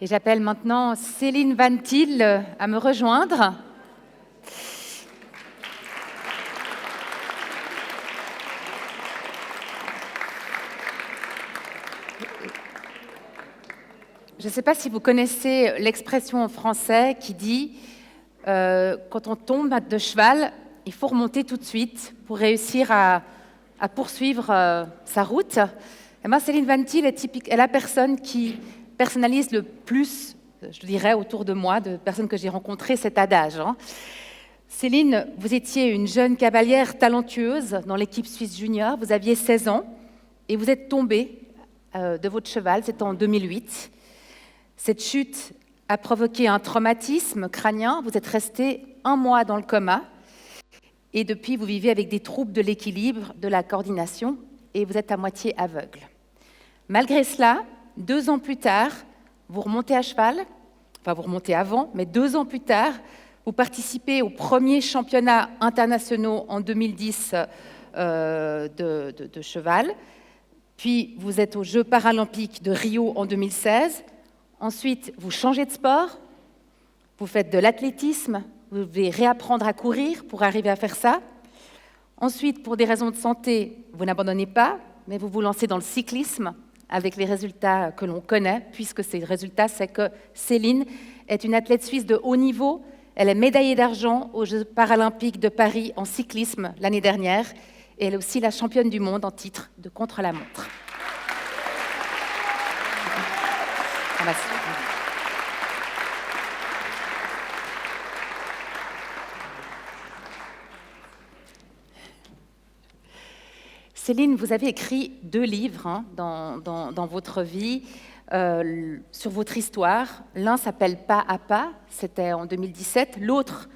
Et j'appelle maintenant Céline Van Til à me rejoindre. Je ne sais pas si vous connaissez l'expression en français qui dit quand on tombe de cheval, il faut remonter tout de suite pour réussir à poursuivre sa route. Et moi, Céline Van Til est la personne qui personnalise le plus, je dirais, autour de moi, de personnes que j'ai rencontrées, cet adage. Céline, vous étiez une jeune cavalière talentueuse dans l'équipe suisse junior, vous aviez 16 ans et vous êtes tombée de votre cheval, c'était en 2008. Cette chute a provoqué un traumatisme crânien, vous êtes restée 1 mois dans le coma et depuis vous vivez avec des troubles de l'équilibre, de la coordination et vous êtes à moitié aveugle. Malgré cela, 2 ans plus tard, vous remontez à cheval, enfin vous remontez avant, mais 2 ans plus tard, vous participez aux premiers championnats internationaux en 2010 de cheval, puis vous êtes aux Jeux paralympiques de Rio en 2016, ensuite vous changez de sport, vous faites de l'athlétisme, vous devez réapprendre à courir pour arriver à faire ça. Ensuite, pour des raisons de santé, vous n'abandonnez pas, mais vous vous lancez dans le cyclisme avec les résultats que l'on connaît, puisque ces résultats, c'est que Céline est une athlète suisse de haut niveau. Elle est médaillée d'argent aux Jeux paralympiques de Paris en cyclisme l'année dernière, et elle est aussi la championne du monde en titre de contre-la-montre. Céline, vous avez écrit 2 livres dans votre vie sur votre histoire. L'un s'appelle Pas à pas, c'était en 2017. L'autre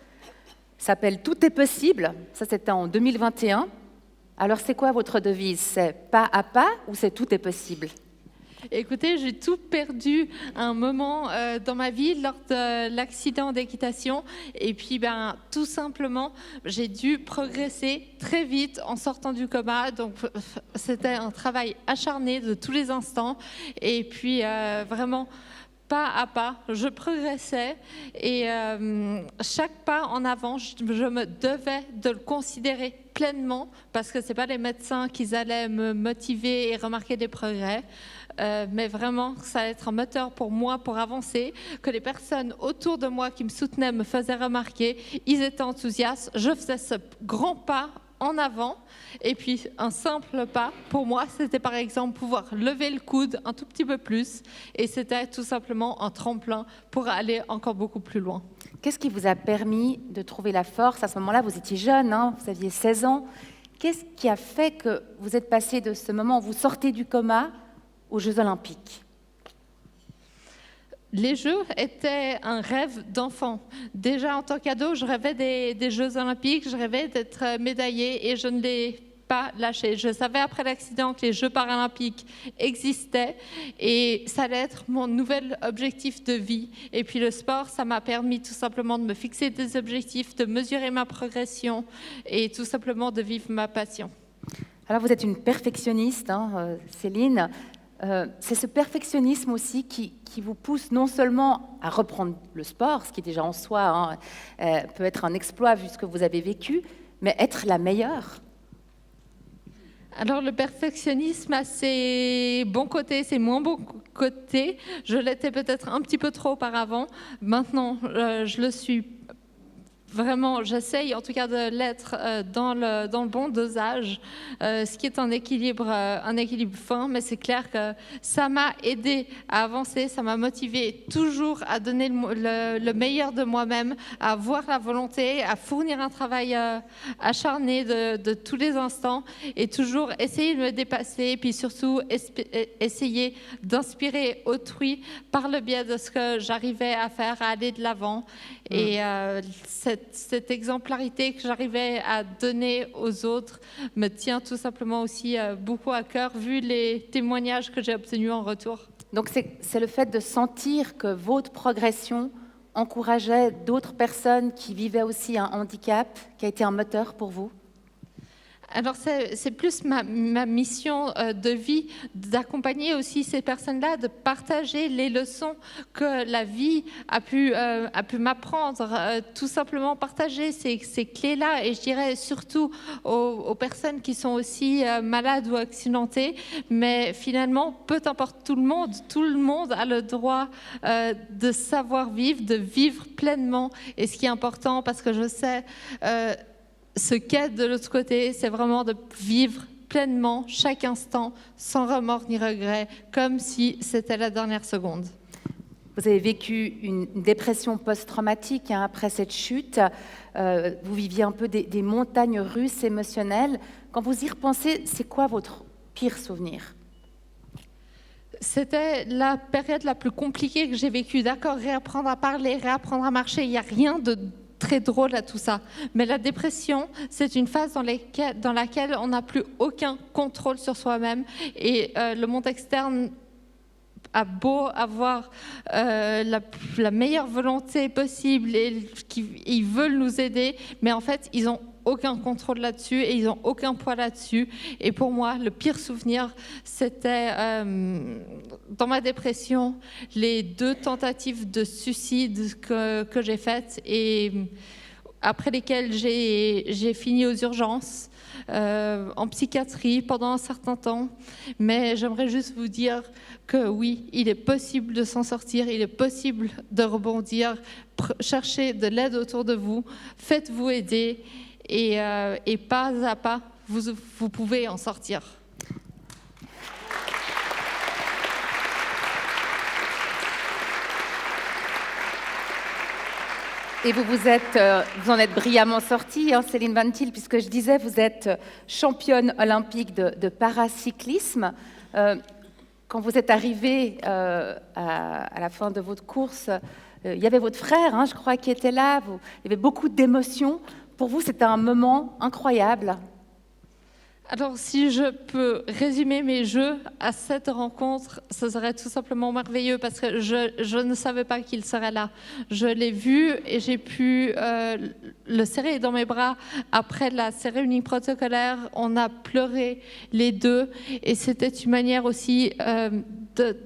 s'appelle Tout est possible, ça c'était en 2021. Alors c'est quoi votre devise? C'est Pas à pas ou c'est Tout est possible? Écoutez, j'ai tout perdu à un moment dans ma vie lors de l'accident d'équitation. Et puis, tout simplement, j'ai dû progresser très vite en sortant du coma. Donc, c'était un travail acharné de tous les instants. Et puis, vraiment, pas à pas, je progressais. Et chaque pas en avant, je me devais de le considérer pleinement parce que ce n'est pas les médecins qui allaient me motiver et remarquer des progrès. Mais vraiment, ça allait être un moteur pour moi pour avancer, que les personnes autour de moi qui me soutenaient me faisaient remarquer, ils étaient enthousiastes, je faisais ce grand pas en avant, et puis un simple pas, pour moi, c'était par exemple pouvoir lever le coude un tout petit peu plus, et c'était tout simplement un tremplin pour aller encore beaucoup plus loin. Qu'est-ce qui vous a permis de trouver la force? À ce moment-là, vous étiez jeune, vous aviez 16 ans. Qu'est-ce qui a fait que vous êtes passé de ce moment où vous sortez du coma aux Jeux Olympiques? Les Jeux étaient un rêve d'enfant. Déjà en tant qu'ado, je rêvais des Jeux Olympiques, je rêvais d'être médaillée et je ne l'ai pas lâché. Je savais après l'accident que les Jeux paralympiques existaient et ça allait être mon nouvel objectif de vie. Et puis le sport, ça m'a permis tout simplement de me fixer des objectifs, de mesurer ma progression et tout simplement de vivre ma passion. Alors vous êtes une perfectionniste, Céline. C'est ce perfectionnisme aussi qui vous pousse non seulement à reprendre le sport, ce qui déjà en soi peut être un exploit vu ce que vous avez vécu, mais être la meilleure. Alors le perfectionnisme a ses bons côtés, ses moins bons côtés. Je l'étais peut-être un petit peu trop auparavant. Maintenant, je le suis. Vraiment, j'essaye en tout cas de l'être dans le bon dosage, ce qui est un équilibre fin, mais c'est clair que ça m'a aidé à avancer, ça m'a motivé toujours à donner le meilleur de moi-même, à avoir la volonté, à fournir un travail acharné de tous les instants et toujours essayer de me dépasser et puis surtout essayer d'inspirer autrui par le biais de ce que j'arrivais à faire, à aller de l'avant. Et cette exemplarité que j'arrivais à donner aux autres me tient tout simplement aussi beaucoup à cœur, vu les témoignages que j'ai obtenus en retour. Donc c'est le fait de sentir que votre progression encourageait d'autres personnes qui vivaient aussi un handicap, qui a été un moteur pour vous? Alors, c'est plus ma mission de vie, d'accompagner aussi ces personnes-là, de partager les leçons que la vie a pu m'apprendre, tout simplement partager ces clés-là, et je dirais surtout aux personnes qui sont aussi malades ou accidentées, mais finalement, peu importe tout le monde a le droit de savoir vivre, de vivre pleinement, et ce qui est important, parce que je sais... ce qu'est de l'autre côté, c'est vraiment de vivre pleinement chaque instant, sans remords ni regrets, comme si c'était la dernière seconde. Vous avez vécu une dépression post-traumatique après cette chute. Vous viviez un peu des montagnes russes émotionnelles. Quand vous y repensez, c'est quoi votre pire souvenir ? C'était la période la plus compliquée que j'ai vécue. D'accord, réapprendre à parler, réapprendre à marcher, il n'y a rien de très drôle à tout ça. Mais la dépression, c'est une phase dans laquelle on n'a plus aucun contrôle sur soi-même, et le monde externe a beau avoir la meilleure volonté possible et ils veulent nous aider, mais en fait, ils n'ont aucun contrôle là-dessus et ils n'ont aucun poids là-dessus. Et pour moi, le pire souvenir, c'était dans ma dépression, les 2 tentatives de suicide que j'ai faites et après lesquelles j'ai fini aux urgences. En psychiatrie pendant un certain temps, mais j'aimerais juste vous dire que oui, il est possible de s'en sortir, il est possible de rebondir, cherchez de l'aide autour de vous, faites-vous aider et pas à pas, vous pouvez en sortir. Et vous en êtes brillamment sortie, hein, Céline Van Til, puisque je disais, vous êtes championne olympique de paracyclisme. Quand vous êtes arrivée à la fin de votre course, il y avait votre frère, hein, je crois, qui était là. Il y avait beaucoup d'émotions. Pour vous, c'était un moment incroyable. Alors, si je peux résumer mes jeux à cette rencontre, ce serait tout simplement merveilleux parce que je ne savais pas qu'il serait là. Je l'ai vu et j'ai pu le serrer dans mes bras. Après la cérémonie protocolaire, on a pleuré les 2 et c'était une manière aussi de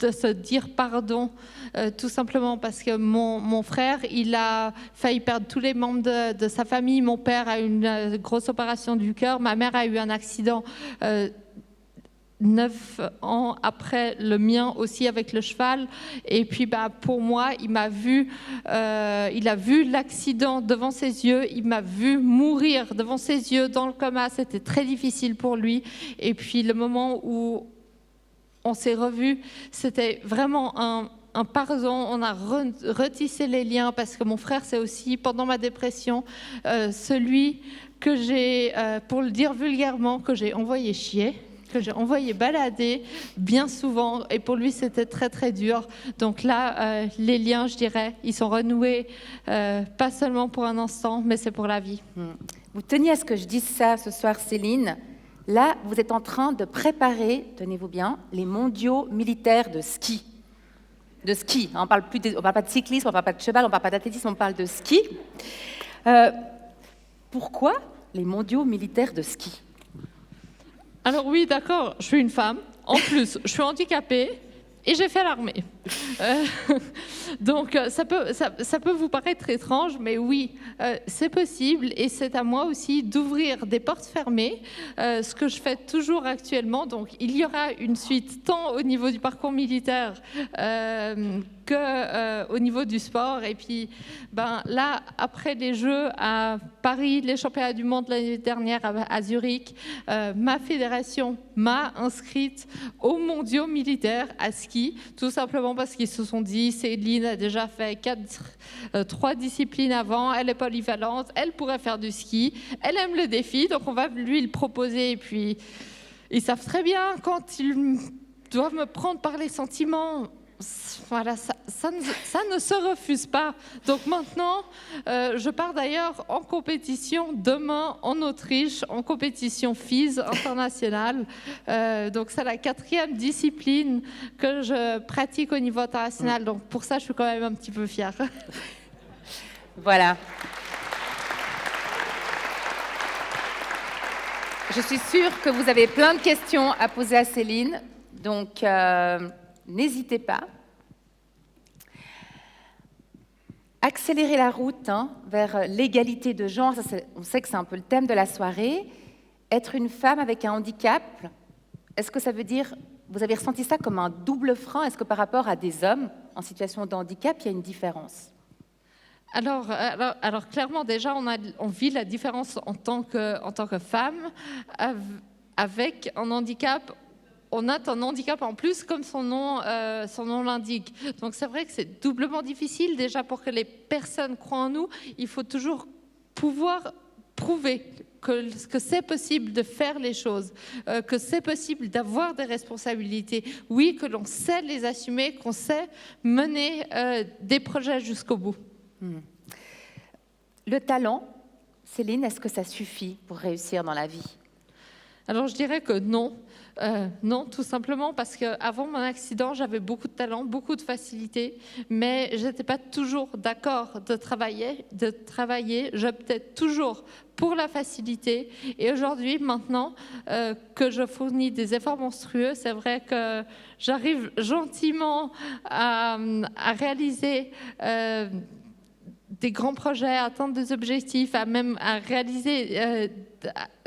se dire pardon, tout simplement parce que mon frère, il a failli perdre tous les membres de sa famille. Mon père a eu une grosse opération du cœur. Ma mère a eu un accident 9 ans après le mien aussi avec le cheval. Et puis pour moi, il a vu l'accident devant ses yeux. Il m'a vu mourir devant ses yeux dans le coma. C'était très difficile pour lui. Et puis le moment où on s'est revus, c'était vraiment un pardon, on a retissé les liens parce que mon frère, c'est aussi, pendant ma dépression, celui que j'ai, pour le dire vulgairement, que j'ai envoyé chier, que j'ai envoyé balader bien souvent, et pour lui, c'était très, très dur. Donc là, les liens, je dirais, ils sont renoués, pas seulement pour un instant, mais c'est pour la vie. Vous teniez à ce que je dise ça ce soir, Céline. Là, vous êtes en train de préparer, tenez-vous bien, les mondiaux militaires de ski. De ski, on ne parle pas de cyclisme, on ne parle pas de cheval, on ne parle pas d'athlétisme, on parle de ski. Pourquoi les mondiaux militaires de ski ? Alors oui, d'accord, je suis une femme. En plus, je suis handicapée et j'ai fait l'armée. Donc ça peut vous paraître étrange, mais oui, c'est possible et c'est à moi aussi d'ouvrir des portes fermées, ce que je fais toujours actuellement. Donc il y aura une suite tant au niveau du parcours militaire qu'au niveau du sport. Et puis là, après les Jeux à Paris, les championnats du monde l'année dernière à Zurich, ma fédération m'a inscrite aux mondiaux militaires à ski, tout simplement parce qu'ils se sont dit, Céline a déjà fait 3 disciplines avant, elle est polyvalente, elle pourrait faire du ski, elle aime le défi, donc on va lui le proposer. Et puis, ils savent très bien quand ils doivent me prendre par les sentiments. Voilà, ça ne se refuse pas. Donc maintenant, je pars d'ailleurs en compétition demain en Autriche, en compétition FIS internationale. Donc c'est la 4e discipline que je pratique au niveau international. Donc pour ça, je suis quand même un petit peu fière. Voilà. Je suis sûre que vous avez plein de questions à poser à Céline, donc n'hésitez pas. Accélérer la route vers l'égalité de genre, on sait que c'est un peu le thème de la soirée. Être une femme avec un handicap, est-ce que ça veut dire, vous avez ressenti ça comme un double frein? Est-ce que par rapport à des hommes en situation de handicap, il y a une différence? Alors, clairement, déjà, on vit la différence en tant que femme. Avec un handicap, on a un handicap en plus, comme son nom l'indique. Donc, c'est vrai que c'est doublement difficile. Déjà, pour que les personnes croient en nous, il faut toujours pouvoir prouver que c'est possible de faire les choses, que c'est possible d'avoir des responsabilités. Oui, que l'on sait les assumer, qu'on sait mener des projets jusqu'au bout. Le talent, Céline, est-ce que ça suffit pour réussir dans la vie? Alors, je dirais que non. Non, tout simplement parce qu'avant mon accident, j'avais beaucoup de talent, beaucoup de facilité, mais je n'étais pas toujours d'accord de travailler. J'optais toujours pour la facilité. Et aujourd'hui, maintenant que je fournis des efforts monstrueux, c'est vrai que j'arrive gentiment à réaliser des grands projets, à atteindre des objectifs, à réaliser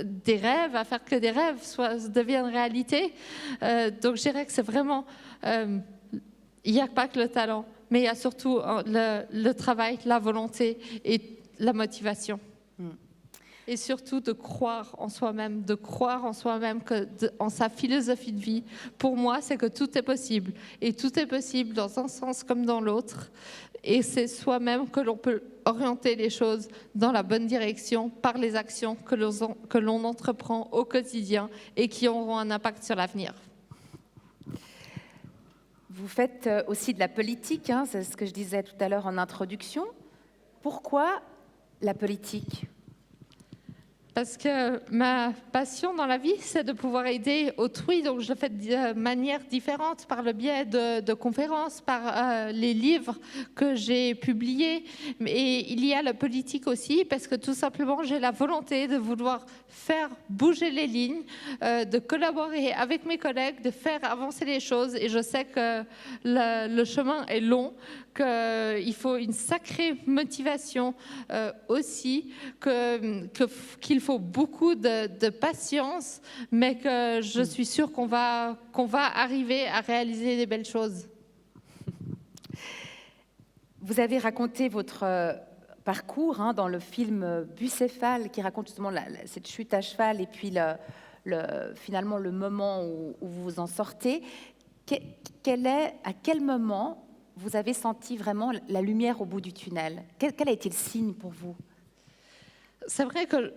des rêves, à faire que des rêves deviennent réalité. Donc je dirais que c'est vraiment, il n'y a pas que le talent, mais il y a surtout le travail, la volonté et la motivation. Et surtout de croire en soi-même, en sa philosophie de vie. Pour moi, c'est que tout est possible. Et tout est possible dans un sens comme dans l'autre. Et c'est soi-même que l'on peut orienter les choses dans la bonne direction par les actions que l'on entreprend au quotidien et qui auront un impact sur l'avenir. Vous faites aussi de la politique, c'est ce que je disais tout à l'heure en introduction. Pourquoi la politique ? Parce que ma passion dans la vie, c'est de pouvoir aider autrui. Donc, je le fais de manière différente, par le biais de conférences, par les livres que j'ai publiés. Et il y a la politique aussi, parce que tout simplement, j'ai la volonté de vouloir faire bouger les lignes, de collaborer avec mes collègues, de faire avancer les choses. Et je sais que le chemin est long, qu'il faut une sacrée motivation aussi, qu'il faut beaucoup de patience, mais que je suis sûre qu'on va arriver à réaliser des belles choses. Vous avez raconté votre parcours dans le film Bucéphale, qui raconte justement cette chute à cheval et puis finalement le moment où vous vous en sortez. À quel moment vous avez senti vraiment la lumière au bout du tunnel? Quel a été le signe pour vous? C'est vrai que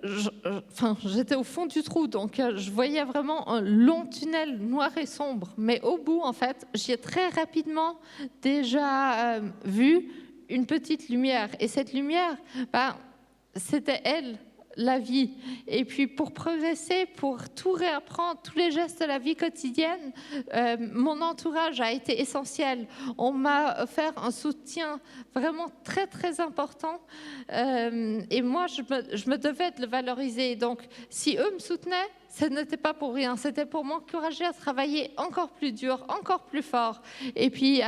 j'étais au fond du trou, donc je voyais vraiment un long tunnel noir et sombre. Mais au bout, en fait, j'ai très rapidement déjà vu une petite lumière. Et cette lumière, c'était elle, la vie. Et puis pour progresser, pour tout réapprendre, tous les gestes de la vie quotidienne, mon entourage a été essentiel. On m'a offert un soutien vraiment très très important et moi je me devais de le valoriser. Donc si eux me soutenaient, ce n'était pas pour rien, c'était pour m'encourager à travailler encore plus dur, encore plus fort, et puis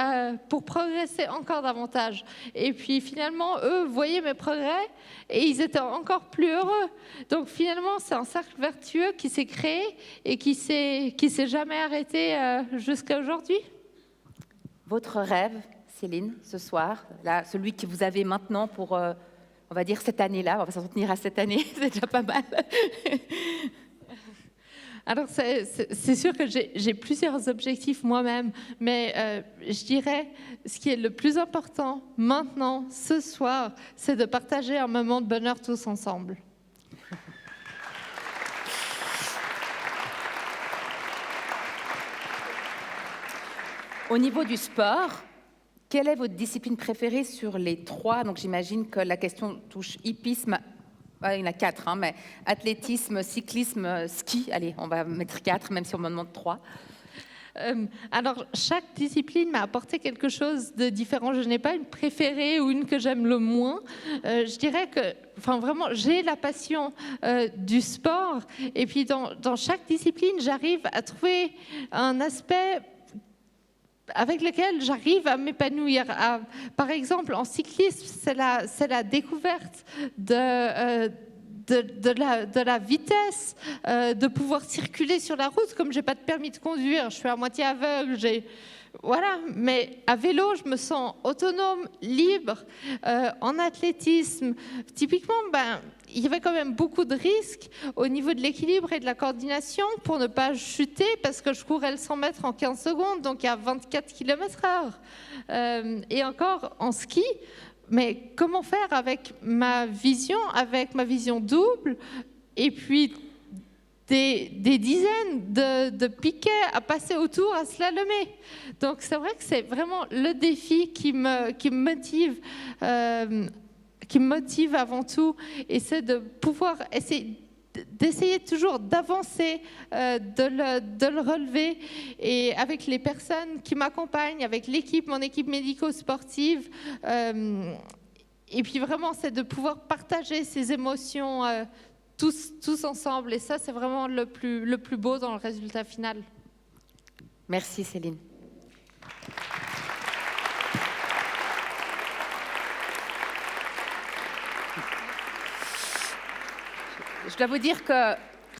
pour progresser encore davantage. Et puis finalement, eux voyaient mes progrès et ils étaient encore plus heureux. Donc finalement, c'est un cercle vertueux qui s'est créé et qui s'est jamais arrêté jusqu'à aujourd'hui. Votre rêve, Céline, ce soir, là, celui que vous avez maintenant pour, on va dire, cette année-là, on va s'en tenir à cette année, c'est déjà pas mal. Alors, c'est sûr que j'ai plusieurs objectifs moi-même, mais je dirais, ce qui est le plus important maintenant, ce soir, c'est de partager un moment de bonheur tous ensemble. Au niveau du sport, quelle est votre discipline préférée sur les 3? Donc, j'imagine que la question touche hippisme. Il y en a 4, mais athlétisme, cyclisme, ski. Allez, on va mettre 4, même si on me demande 3. Alors, chaque discipline m'a apporté quelque chose de différent. Je n'ai pas une préférée ou une que j'aime le moins. Je dirais que, enfin, vraiment, j'ai la passion du sport. Et puis, dans chaque discipline, j'arrive à trouver un aspect avec lequel j'arrive à m'épanouir. Par exemple, en cyclisme, c'est la découverte de la vitesse, de pouvoir circuler sur la route. Comme je n'ai pas de permis de conduire, je suis à moitié aveugle, voilà. Mais à vélo, je me sens autonome, libre. En athlétisme, typiquement, il y avait quand même beaucoup de risques au niveau de l'équilibre et de la coordination pour ne pas chuter, parce que je courais le 100 mètres en 15 secondes, donc à 24 km/h. Et encore, en ski, mais comment faire avec ma vision double, et puis des dizaines de piquets à passer autour, à slalomer. Donc c'est vrai que c'est vraiment le défi qui me motive avant tout, et c'est de pouvoir d'essayer toujours d'avancer, de le relever, et avec les personnes qui m'accompagnent, avec mon équipe médico-sportive, et puis vraiment c'est de pouvoir partager ces émotions tous ensemble, et ça c'est vraiment le plus beau dans le résultat final. Merci Céline. Je dois vous dire que